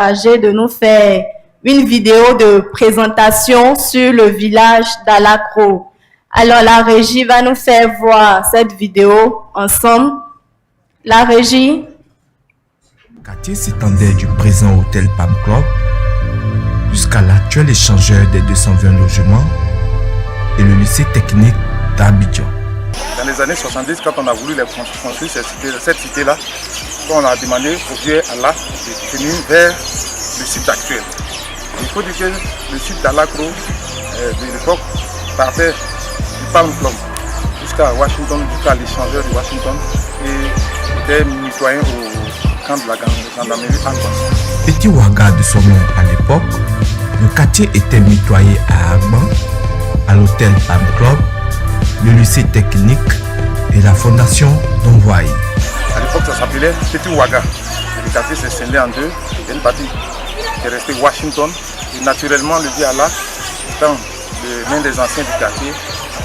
chargé de nous faire une vidéo de présentation sur le village d'Alakro. Alors la régie va nous faire voir cette vidéo ensemble. La régie. Le quartier s'étendait du présent hôtel Palm Club jusqu'à l'actuel échangeur des 220 logements et le lycée technique d'Abidjan. Dans les années 70, quand on a voulu construire cette cité-là, on a demandé au vieux Allah de venir vers le site actuel. Il faut dire que le site d'Alakro de l'époque partait du Palm Club jusqu'à Washington, jusqu'à l'échangeur de Washington et était mitoyen au camp de la gendarmerie anglaise. Petit Ouaga de son nom à l'époque, le quartier était mitoyé à Agban, à l'hôtel Palm Club, le lycée technique et la fondation d'Onvoaï. À l'époque, ça s'appelait Petit Ouaga. Le quartier s'est scindé en deux. Il y a une partie qui est restée Washington. Et naturellement, le vieux Allah, étant l'un des anciens du quartier,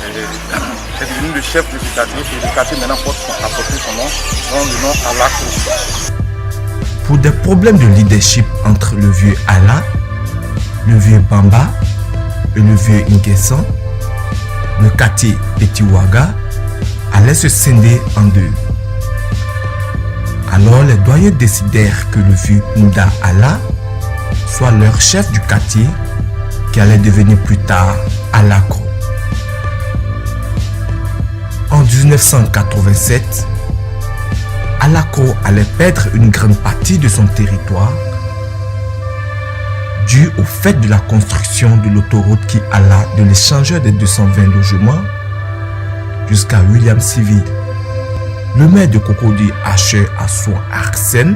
est devenu le chef de ce quartier. Et le quartier maintenant porte son nom, dont le nom Alakro. Pour des problèmes de leadership entre le vieux Allah, le vieux Bamba et le vieux Nguessan, le quartier Petit Ouaga allait se scinder en deux. Alors les doyens décidèrent que le vieux Nda Allah soit leur chef du quartier qui allait devenir plus tard Alakro. En 1987, Alakro allait perdre une grande partie de son territoire dû au fait de la construction de l'autoroute qui alla de l'échangeur des 220 logements jusqu'à Williams-Civil. Le maire de Cocody, Asher Assou Arsène,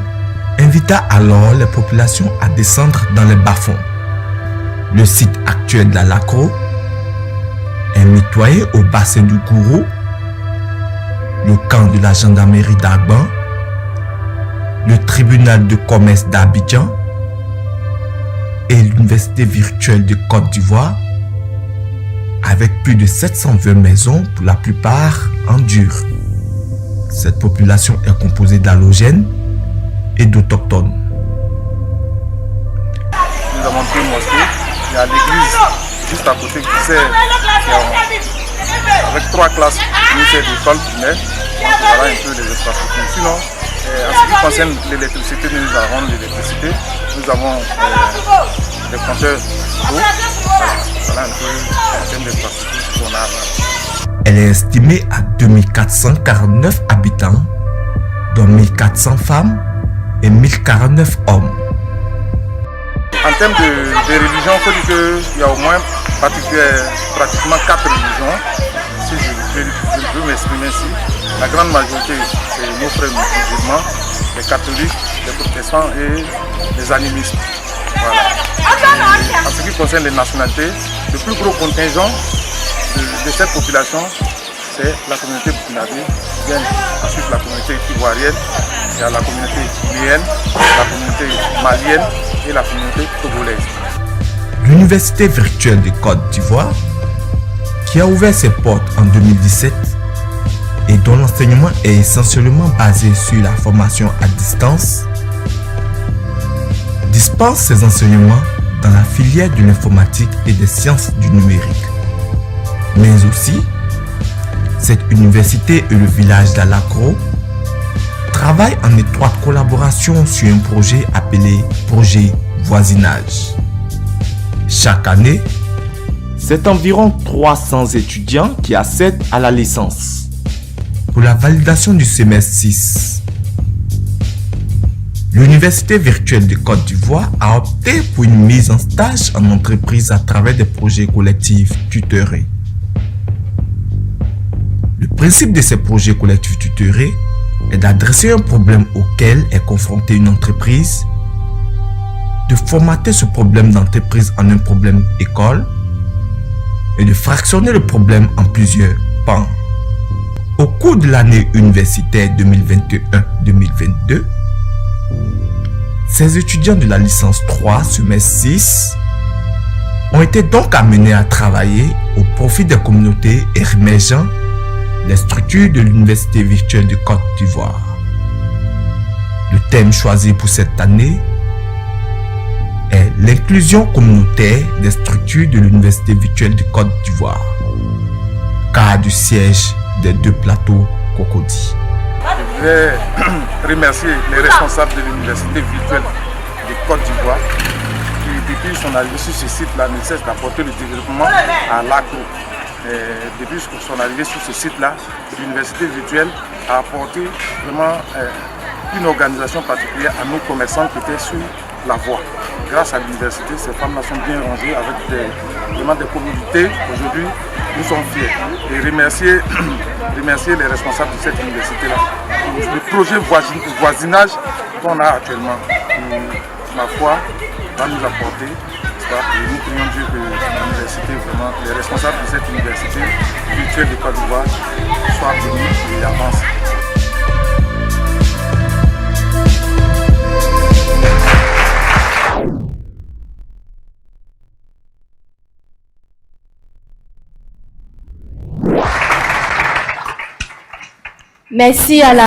invita alors les populations à descendre dans les bas-fonds. Le site actuel d'Alakro est mitoyé au bassin du Gourou, le camp de la gendarmerie d'Agban, le tribunal de commerce d'Abidjan et l'université virtuelle de Côte d'Ivoire, avec plus de 720 maisons pour la plupart en dur. Cette population est composée d'allogènes et d'autochtones. Nous avons deux mosquées. Il y a l'église juste à côté qui sert avec 3 classes, une c'est d'école primaire. Voilà un peu les infrastructures. Sinon, en ce qui concerne l'électricité, nous avons l'électricité. Nous avons des compteurs d'eau. Voilà un peu le thème d'infrastructure qu'on a là. Elle est estimée à 2449 habitants, dont 1400 femmes et 1049 hommes. En termes de religion, il faut dire qu'il y a au moins pratiquement 4 religions. Si je peux m'exprimer ici. La grande majorité, c'est nos frères musulmans, les catholiques, les protestants et les animistes. Voilà. Et en ce qui concerne les nationalités, le plus gros contingent de cette population, c'est la communauté burkinabé, ensuite la communauté ivoirienne, il y a la communauté guinéenne, la communauté malienne et la communauté togolaise. L'université virtuelle de Côte d'Ivoire, qui a ouvert ses portes en 2017 et dont l'enseignement est essentiellement basé sur la formation à distance, dispense ses enseignements dans la filière de l'informatique et des sciences du numérique. Mais aussi, cette université et le village d'Alakro travaillent en étroite collaboration sur un projet appelé Projet Voisinage. Chaque année, c'est environ 300 étudiants qui accèdent à la licence. Pour la validation du semestre 6, l'Université virtuelle de Côte d'Ivoire a opté pour une mise en stage en entreprise à travers des projets collectifs tutorés. Le principe de ces projets collectifs tutorés est d'adresser un problème auquel est confrontée une entreprise, de formater ce problème d'entreprise en un problème école et de fractionner le problème en plusieurs pans. Au cours de l'année universitaire 2021-2022, ces étudiants de la licence 3 semestre 6 ont été donc amenés à travailler au profit des communautés émergeant les structures de l'Université virtuelle de Côte d'Ivoire. Le thème choisi pour cette année l'inclusion communautaire des structures de l'Université virtuelle de Côte d'Ivoire, cas du siège des 2 plateaux Cocody. Je voudrais remercier les responsables de l'Université virtuelle de Côte d'Ivoire qui, depuis son arrivée sur ce site-là, ne cesse d'apporter le développement à l'ACRO. Depuis son arrivée sur ce site-là, l'Université virtuelle a apporté vraiment une organisation particulière à nos commerçants qui étaient sur la voie. Grâce à l'université, ces femmes-là sont bien rangées avec vraiment des communautés. Aujourd'hui, nous sommes fiers et remercier les responsables de cette université-là. Le projet voisinage qu'on a actuellement, ma foi, va nous apporter. Et nous prions Dieu que l'université, vraiment, les responsables de cette université virtuelle de Côte d'Ivoire soient bénis et avancent. Merci à la